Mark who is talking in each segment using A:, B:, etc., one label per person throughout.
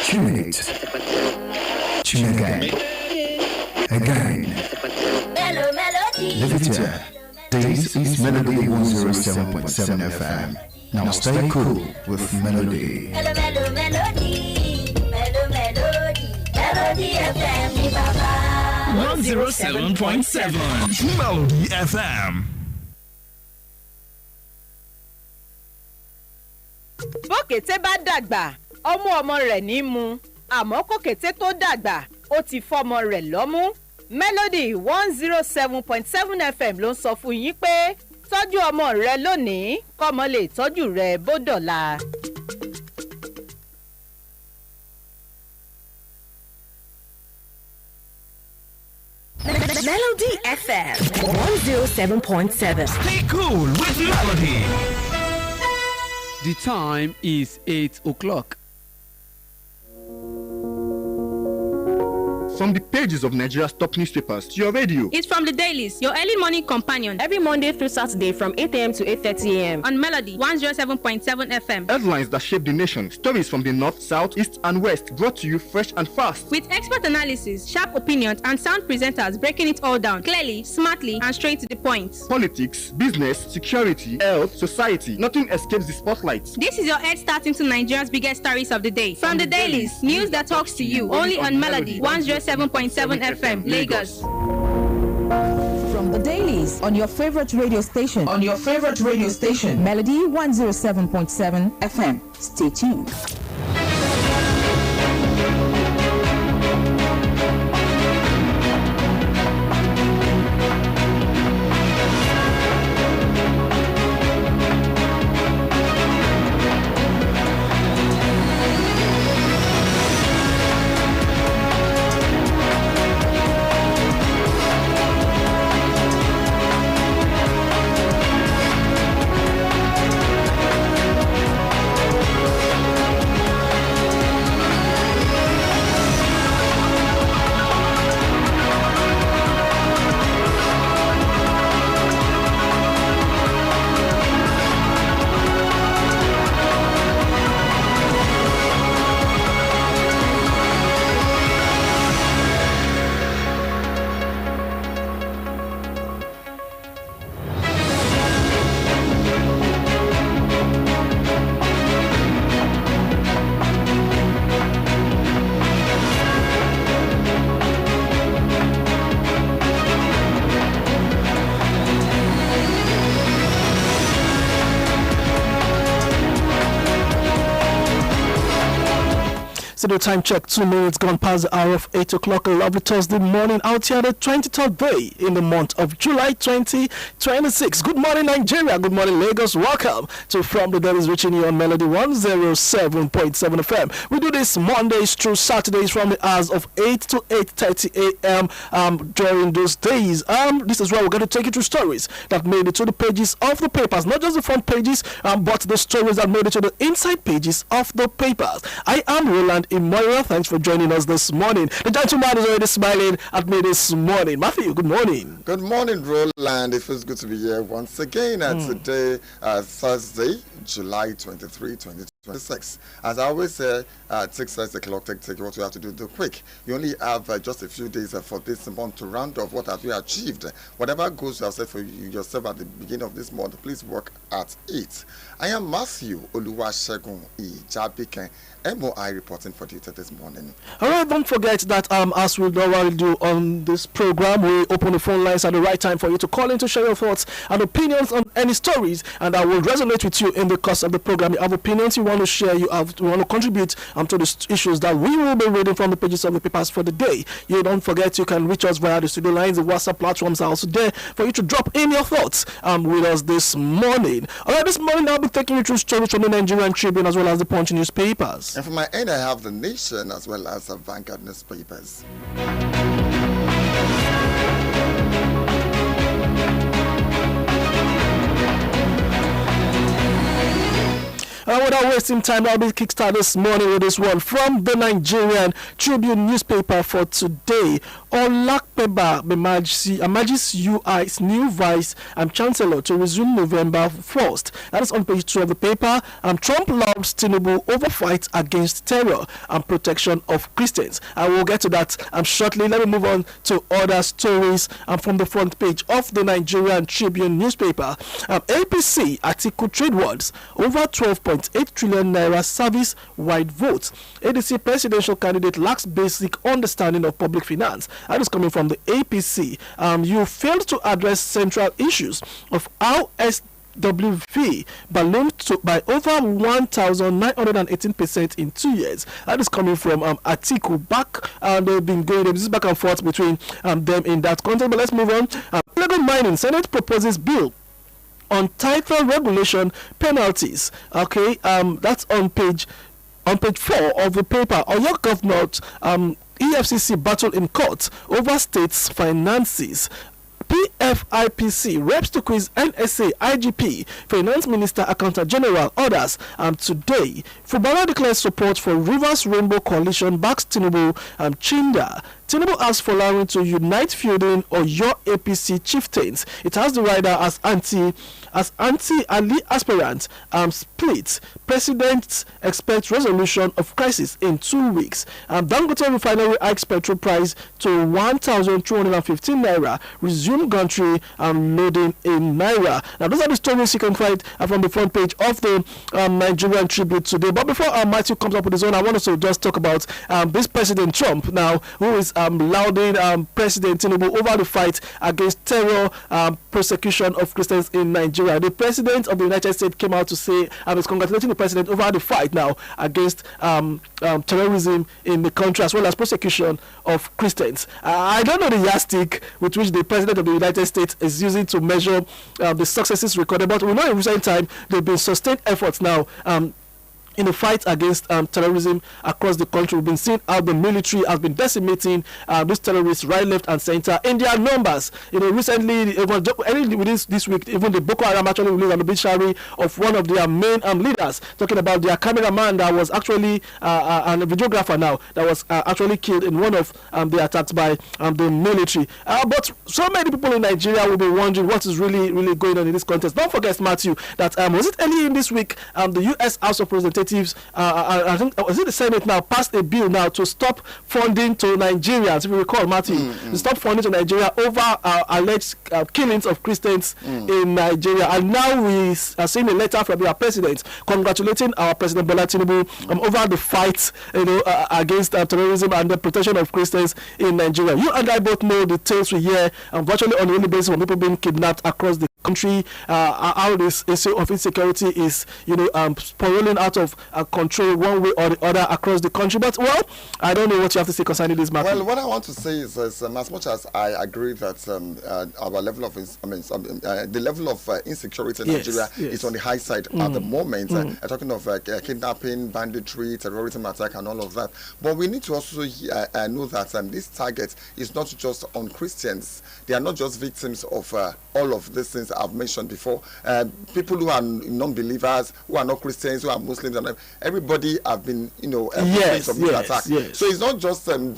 A: Tune it. Tune again. Again. Leave it here. This is Melody 107.7 FM. Now stay cool with Melody.
B: Melody FM,
C: 107.7 Melody FM.
D: Bókété bá dàgbà, ọmọ rẹ̀ ní mu, àmọ́ kókété tó dàgbà, ó ti fọmọ rẹ̀ lọ́mú. Melody 107.7 FM ló ń sọ fún yín pé tọ́jú ọmọ rẹ lónìí, kọ́mọ lè tọ́jú rẹ bó dọ̀la.
E: Melody FM 107.7.
C: Stay cool with Melody.
F: The time is 8 o'clock.
G: From the pages of Nigeria's top newspapers to your radio.
H: It's from the Dailies, your early morning companion.
E: Every Monday through Saturday from 8 a.m. to 8:30 a.m.
H: on Melody 107.7 FM.
G: Headlines that shape the nation. Stories from the north, south, east, and west. Brought to you fresh and fast.
H: With expert analysis, sharp opinions, and sound presenters breaking it all down clearly, smartly, and straight to the point.
G: Politics, business, security, health, society. Nothing escapes the spotlight.
H: This is your head start into Nigeria's biggest stories of the day. From the Dailies, news that talks to you. Only on Melody 107.7 FM, Lagos.
I: From the Dailies on your favorite radio station. Melody 107.7 FM. Stay tuned.
J: The time check, 2 minutes gone past the hour of 8 o'clock. A lovely Thursday morning out here, the 23rd day in the month of July 2026. Good morning, Nigeria. Good morning, Lagos. Welcome to From the Dailies, reaching you on Melody 107.7 FM. We do this Mondays through Saturdays from the hours of 8 to 8:30 a.m. During those days. This is where we're going to take you through stories that made it to the pages of the papers. Not just the front pages, but the stories that made it to the inside pages of the papers. I am Roland Imoyera. Thanks for joining us this morning. The gentleman is already smiling at me this morning. Matthew, good morning.
K: Good morning, Roland. It feels good to be here once again. Today, Thursday, July 23, 2026. As I always say, take the clock, take what you have to do quick. You only have just a few days for this month to round off. What have you achieved? Whatever goals you have set for yourself at the beginning of this month, please work at it. I am Matthew Oluwasegun Ijabiken, MOI reporting for data this morning.
J: All right, don't forget that as we normally do on this program, we open the phone lines at the right time for you to call in to share your thoughts and opinions on any stories, and that will resonate with you in the course of the program. You have opinions you want to share, you want to contribute to the issues that we will be reading from the pages of the papers for the day. You don't forget you can reach us via the studio lines. The WhatsApp platforms are also there for you to drop in your thoughts with us this morning. All right, this morning I'll be taking you through stories from the Nigerian Tribune as well as the Punch newspapers.
K: And for my end, I have the Nation as well as the Vanguard newspapers.
J: Without wasting time, I'll be kickstart this morning with this one from the Nigerian Tribune newspaper for today. Olakpeba emerges UI's new vice chancellor to resume November 1st. That is on page 2 of the paper. Trump loves Tinubu over fight against terror and protection of Christians. I will get to that shortly. Let me move on to other stories from the front page of the Nigerian Tribune newspaper. APC Atiku trade wars over 12.8 trillion naira service-wide votes. ADC presidential candidate lacks basic understanding of public finance. That is coming from the APC. You failed to address central issues of how SWV ballooned by over 1,918% in 2 years. That is coming from Atiku back, and they've been going this is back and forth between them in that context. But let's move on. Illegal mining. Senate proposes bill on title regulation penalties. Okay, that's on page 4 of the paper. Oyo Governor EFCC battle in court over states' finances. PFIPC reps to quiz NSA, IGP, Finance Minister, Accountant General, others today. Fubara declares support for Rivers Rainbow Coalition, backs Tinubu Chinda. Tinubu asks for Larry to unite fielding or your APC chieftains. It has the rider as anti-Ali aspirant split. President expects resolution of crisis in 2 weeks. Dangote refinery hikes petrol price to 1,215 naira. Resume country loading in naira. Now those are the stories you can find from the front page of the Nigerian Tribune today. But before Matthew comes up with his own, I want us to just talk about this President Trump now, who is lauding President Tinubu over the fight against terror, persecution of Christians in Nigeria. The President of the United States came out to say is congratulating the President over the fight now against terrorism in the country, as well as persecution of Christians. I don't know the yardstick with which the President of the United States is using to measure the successes recorded, but we know in recent time there have been sustained efforts now in the fight against terrorism across the country. We've been seeing how the military has been decimating these terrorists right, left, and center in their numbers. Recently, within this week, even the Boko Haram actually released an obituary of one of their main leaders, talking about their cameraman that was actually and a videographer now that was actually killed in one of the attacks by the military. But so many people in Nigeria will be wondering what is really going on in this context. Don't forget, Matthew, that was it early in this week the U.S. House of Representatives, I think, was it the Senate now, passed a bill now to stop funding to Nigerians, if you recall, Matthew, to stop funding to Nigeria over alleged killings of Christians in Nigeria. And now we are seeing a letter from our president congratulating our President Bola Tinubu over the fight against terrorism and the protection of Christians in Nigeria. You and I both know the tales we hear virtually on a daily basis from people being kidnapped across the country, how this issue of insecurity is spiraling out of control one way or the other across the country. But I don't know what you have to say concerning this matter.
K: Well, what I want to say is as much as I agree that our level of the level of insecurity in Nigeria is on the high side at the moment, talking of kidnapping, banditry, terrorism attack and all of that, but we need to also know that this target is not just on Christians. They are not just victims of all of these things I've mentioned before. People who are non-believers, who are not Christians, who are Muslims, and everybody have been, victims of this attack. So it's not just them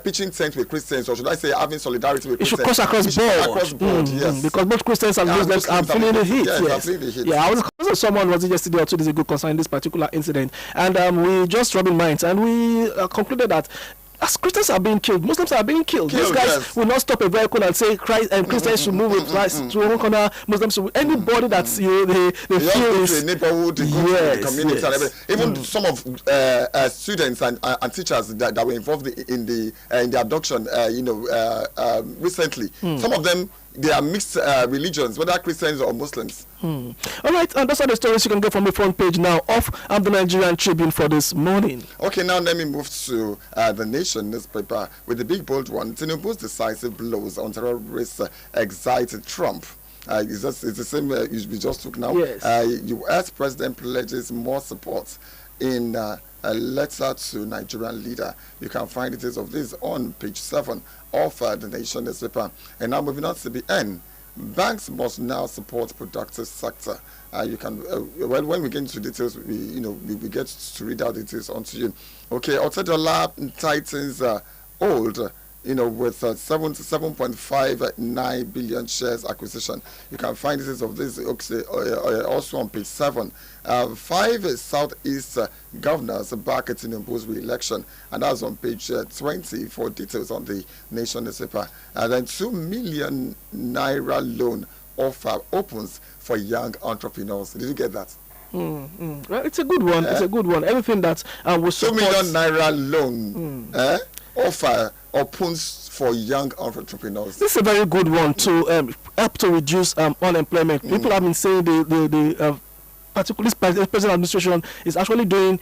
K: pitching tent with Christians, or should I say having solidarity with Christians.
J: It should cross across board. Yes. Because both Christians and Muslims are feeling the heat. Yeah, I was talking to someone, was it yesterday or 2 days ago, concerning this particular incident, and we just rubbing minds, and we concluded that as Christians are being killed, Muslims are being killed. These guys will not stop a vehicle and say Christians should move with rights to one corner, Muslims should. Anybody that's they feel is
K: the neighborhood, the community, and everything. Even some of students and teachers that were involved in the abduction, recently. Some of them, they are mixed religions, whether Christians or Muslims.
J: All right, and those are the stories you can get from the front page now of the Nigerian Tribune for this morning.
K: Okay, now let me move to the Nation newspaper with the big bold one. Tinubu's decisive blows on terrorists excited Trump. It's the same we just took now.
J: Yes.
K: U.S. President pledges more support in a letter to Nigerian leader. You can find details of this on page 7 of the Nation newspaper. And now moving on to the end. banks must now support productive sector. You can when we get into details, we get to read out details onto you. Okay, Otedola tightens old, with 77.59 billion shares acquisition. You can find details of this also on page 7. 5 Southeast governors back at Tinubu's re-election, and that's on page 20 for details on the Nation newspaper. And then 2 million naira loan offer opens for young entrepreneurs. Did you get that?
J: Well, it's a good one. It's a good one. Everything that will support
K: 2 million naira loan offer opens for young entrepreneurs.
J: This is a very good one to help to reduce unemployment. People have been saying the particularly present administration is actually doing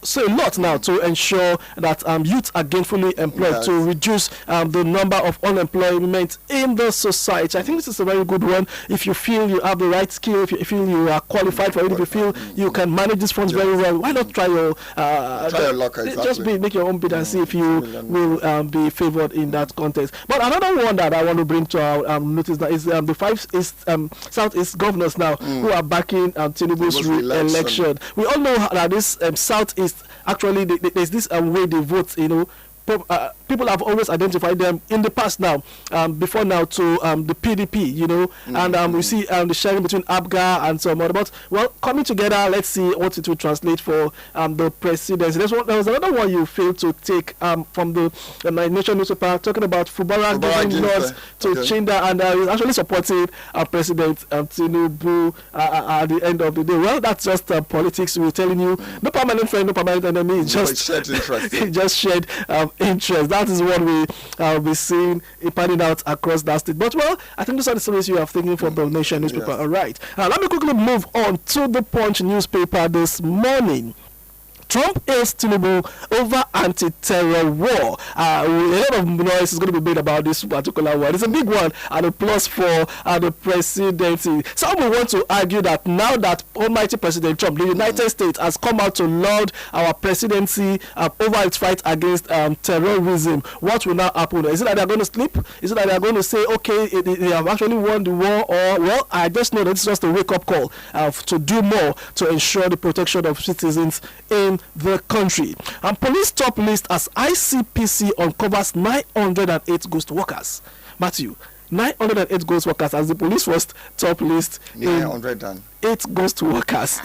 J: so a lot now to ensure that youth are gainfully employed, to reduce the number of unemployment in the society. I think this is a very good one. If you feel you have the right skill, if you feel you are qualified for it, if you feel you can manage these funds very well, why not try your
K: luck? Exactly.
J: Just make your own bid and see if you will be favored in that context. But another one that I want to bring to our notice now is the 5 Southeast governors now who are backing Tinubu's election. We all know that this Southeast, actually there's this way they vote, people have always identified them in the past now, before now, to the PDP, and we see the sharing between ABGA and some other. But, well, coming together, let's see what it will translate for the presidency. There was another one you failed to take from the Nation newspaper, talking about Fubara giving nods to Chinda, and he's actually supporting President Tinubu at the end of the day. Well, that's just politics. We're telling you, no permanent friend, no permanent enemy. It's just shared interest. Just shared interest. That is what we will be seeing panning out across that state. But, well, I think those are the stories you are thinking from the Nation newspaper. All right. Let me quickly move on to the Punch newspaper this morning. Trump hails Tinubu over anti-terror war. A lot of noise is going to be made about this particular one. It's a big one and a plus for the presidency. Some will want to argue that now that almighty President Trump, the United States, has come out to laud our presidency over its fight against terrorism, what will now happen? Is it that they're going to sleep? Is it that they're going to say, okay, they have actually won the war? Or, well, I just know that it's just a wake-up call to do more to ensure the protection of citizens in the country. And police top list as ICPC uncovers 908 ghost workers. Matthew, 908 ghost workers as the police first top list. 908 ghost workers.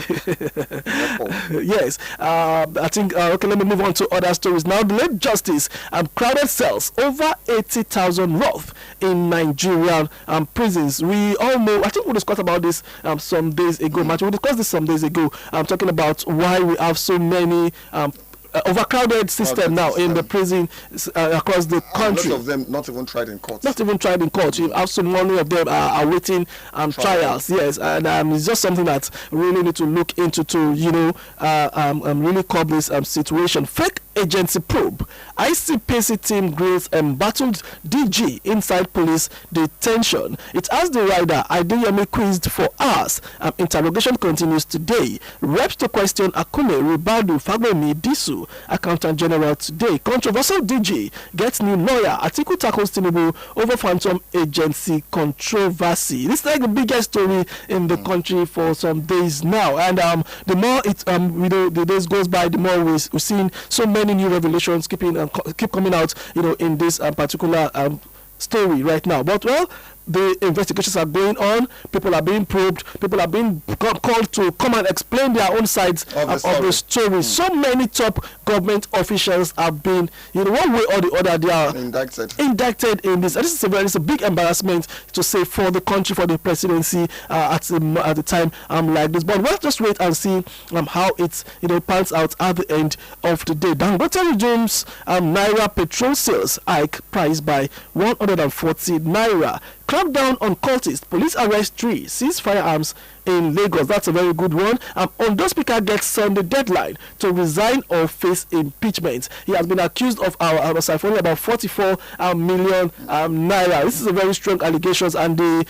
J: Yes. I think, okay, let me move on to other stories. Now, the late justice crowded cells, over 80,000 worth in Nigerian prisons. We all know, I think we discussed about this some days ago. Matthew, we discussed this some days ago. I'm talking about why we have so many overcrowded system now in the prison across the country.
K: Most of them not even tried in court.
J: Not even tried in court. You have so many of them are awaiting trials. Yes, and it's just something that we really need to look into to really curb this situation. Fake agency probe. ICPC team grills embattled DG inside police detention. It asked the rider Adeyemi quizzed for hours. Interrogation continues today. Reps to question Akume, Ribadu, Fagbemi, Disu, Accountant General today. Controversial DG gets new lawyer. Atiku tackles Tinubu over phantom agency controversy. This is like the biggest story in the country for some days now. And the more the days goes by, the more we're seeing so many new revelations keep coming out, in this particular story right now. But, well, the investigations are going on. People are being probed. People are being called to come and explain their own sides of the story. So many top government officials have been, one way or the other, they are indicted in this. And this is a big embarrassment to say for the country, for the presidency at the time like this. But let's just wait and see how it pans out at the end of the day. Dangote resumes Naira petrol sales hike price by 140 Naira. Crackdown on cultists. Police arrest 3. Seize firearms in Lagos. That's a very good one. Ondo Speaker gets Sunday deadline to resign or face impeachment. He has been accused of siphoning about 44 million naira. This is a very strong allegations, and the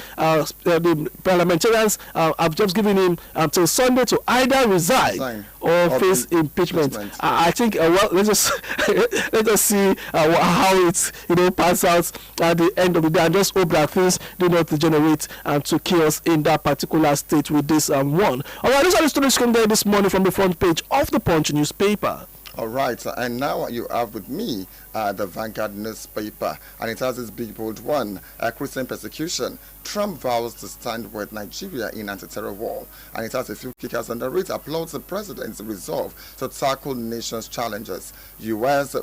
J: parliamentarians have just given him till Sunday to either resign or face impeachment. I think well, let's just see how it pans out at the end of the day, and just hope that things do not degenerate to chaos in that particular state with this one. All right, these are the stories come there this morning from the front page of the Punch newspaper.
K: All right, and now you have with me the Vanguard newspaper, and it has this big bold one, Christian persecution. Trump vows to stand with Nigeria in anti-terror war, and it has a few kickers on the read. Applauds the president's resolve to tackle nation's challenges. U.S.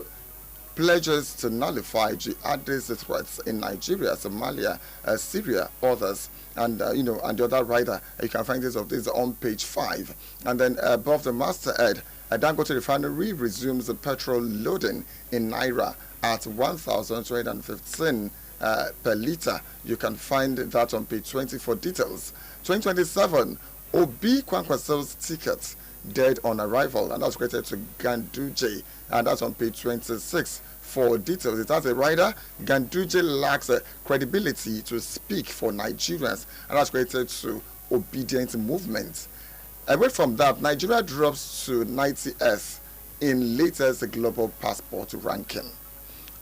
K: pledges to nullify jihadist threats in Nigeria, Somalia, Syria, others. And and the other rider, you can find this on page 5. And then above the masthead, Dangote Refinery resumes the petrol loading in Naira at 1,215 per litre. You can find that on page 20 for details. 2027, Obi Kwankwaso's ticket dead on arrival, and that's created to Ganduje, and that's on page 26 for details. It has a rider, Ganduje lacks credibility to speak for Nigerians, and that's created to Obedient Movement. Away from that, Nigeria drops to 90th in latest global passport ranking.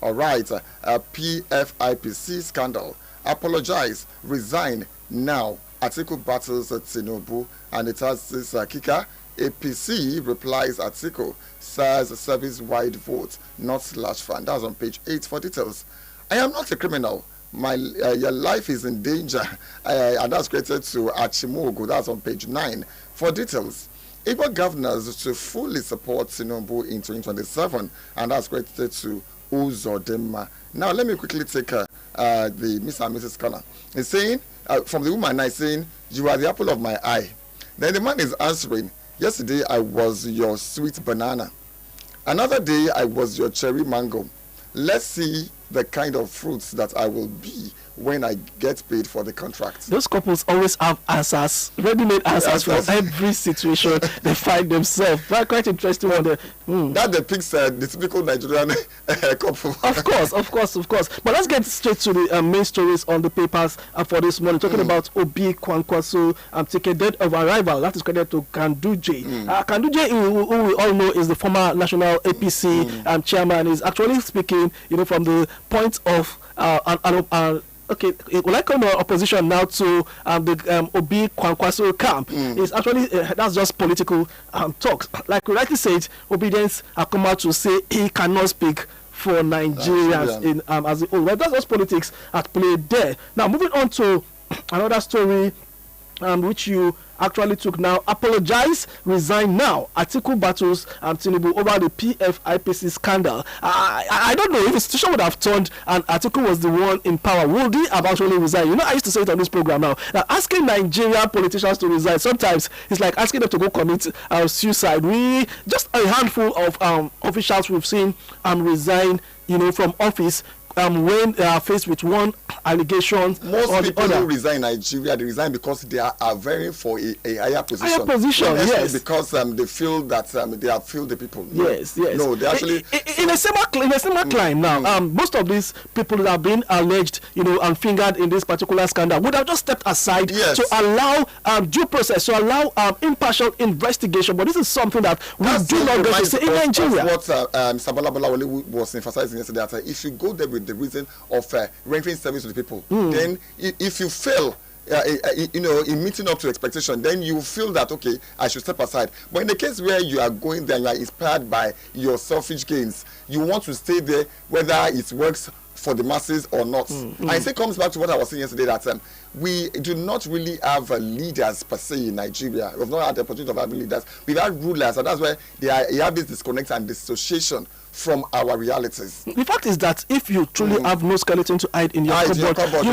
K: All right, PFIPC scandal. Apologize, resign now. Atiku battles Tinubu, and it has this kicker. APC replies Atiku, says service-wide vote, not slash fan. That's on page 8 for details. I am not a criminal. Your life is in danger, and that's created to Achimogo. That's on page 9 for details. Igbo governors to fully support Tinubu in 2027, and that's created to Uzodema. Now let me quickly take the Mr. and Mrs. Corner. It's saying from the woman, I'm saying you are the apple of my eye. Then the man is answering, yesterday I was your sweet banana. Another day I was your cherry mango. Let's see the kind of fruits that I will be when I get paid for the contract.
J: Those couples always have answers, ready-made answers for every situation they find themselves. That's quite interesting.
K: That depicts the typical Nigerian couple.
J: Of course. But let's get straight to the main stories on the papers for this morning. Talking about Obi Kwankwaso ticket dead of arrival. That is credited to Ganduje. Ganduje, who we all know is the former national APC chairman, is actually speaking, from the point of okay, well, I come opposition now to the Obi Kwankwaso camp. It's actually that's just political talks. Like we rightly said, Obedience have come out to say he cannot speak for Nigerians in as a whole. Well, that's just politics at play there. Now moving on to another story, which you actually took now. Apologize, resign now. Atiku battles Tinubu over the PFIPC scandal. I don't know if the situation would have turned and Atiku was the one in power. Would he have actually resigned? I used to say it on this program now. Asking Nigerian politicians to resign, sometimes it's like asking them to go commit suicide. We just a handful of officials we've seen resign, from office. When they are faced with one allegation
K: most people who resign in Nigeria, they resign because they are vying for a higher position.
J: Yes.
K: Because they feel that they have failed the people.
J: Yes.
K: No, they actually
J: in a similar climb now. Most of these people that have been alleged, and fingered in this particular scandal would have just stepped aside to allow due process, to allow impartial investigation. But this is something that we do not get to say in Nigeria.
K: What Sabala Balawale was emphasizing yesterday, that if you go there with the reason of rendering service to the people, then if you fail in meeting up to expectation, then you feel that okay, I should step aside. But in the case where you are going there and you are inspired by your selfish gains, you want to stay there whether it works for the masses or not. And it comes back to what I was saying yesterday, that we do not really have leaders per se in Nigeria. We've not had the opportunity of having leaders. We've had rulers, and that's why you have this disconnect and dissociation from our realities.
J: The fact is that if you truly have no skeleton to hide in your cupboard,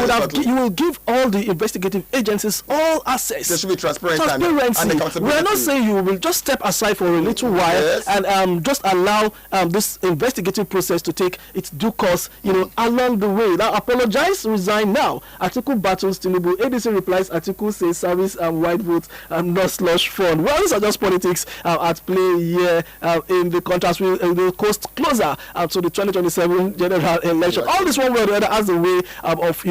J: you will give all the investigative agencies all access.
K: There should be transparency.
J: And accountability. We are not saying you will just step aside for a little while and just allow this investigative process to take its due course, along the way. Now, apologize, resign now. Atiku battles Tinubu. ADC replies, Atiku says service and white vote and not slush fund. Well, these are just politics at play here in the contrast with the coast closer to the 2027 general election. All this one way or the other as a way of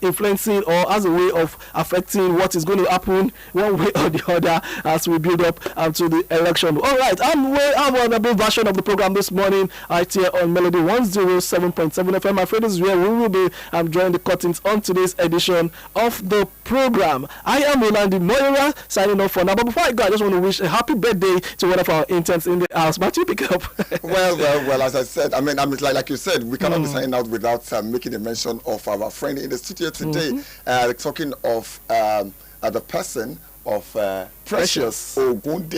J: influencing or as a way of affecting what is going to happen one way or the other as we build up to the election. All right, I'm on a big version of the program this morning right here on Melody 107.7 FM. My friend is where we will be drawing the curtains on today's edition of the program. I am Roland Imoyera signing off for now. But before I go, I just want to wish a happy birthday to one of our interns in the house. Matthew, pick up.
K: well, as I said, I mean, like you said, we cannot be signing out without making a mention of our friend in the studio today. Talking of the person of Precious Ogunde.